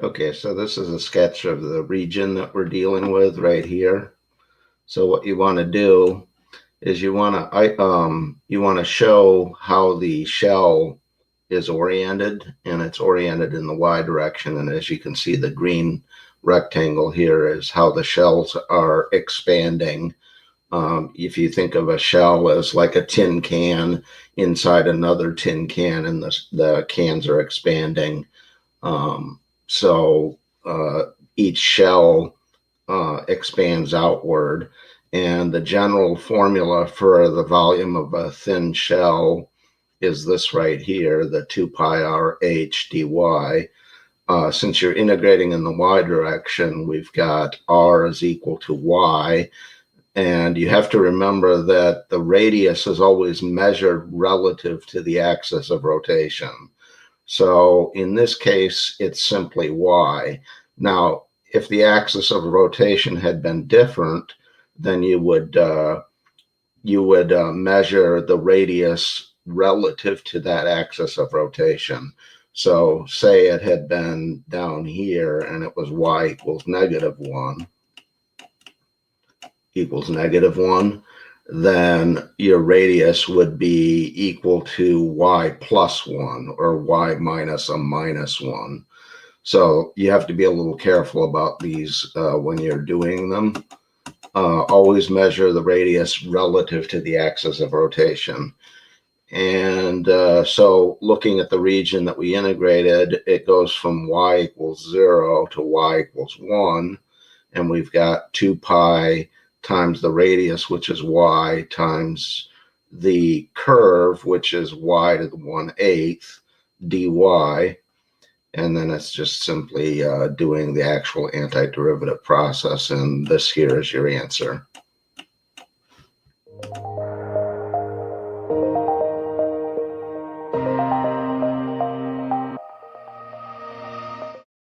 Okay, so this is a sketch of the region that we're dealing with right here. So what you want to do is you want to show how the shell is oriented, and it's oriented in the y direction. And as you can see, the green rectangle here is how the shells are expanding. If you think of a shell as like a tin can inside another tin can, and the cans are expanding. So each shell expands outward. And the general formula for the volume of a thin shell is this right here, the 2 pi r h dy. Since you're integrating in the y direction, we've got r is equal to y. And you have to remember that the radius is always measured relative to the axis of rotation. So in this case, it's simply y. Now, if the axis of rotation had been different, then you would measure the radius relative to that axis of rotation. So say it had been down here and it was y equals negative 1, then your radius would be equal to y plus 1 or y minus a minus 1. So you have to be a little careful about these when you're doing them. Always measure the radius relative to the axis of rotation. And so looking at the region that we integrated, it goes from y equals 0 to y equals 1. And we've got 2 pi times the radius, which is y, times the curve, which is y to the 1/8 dy. And then it's just simply doing the actual antiderivative process. And this here is your answer.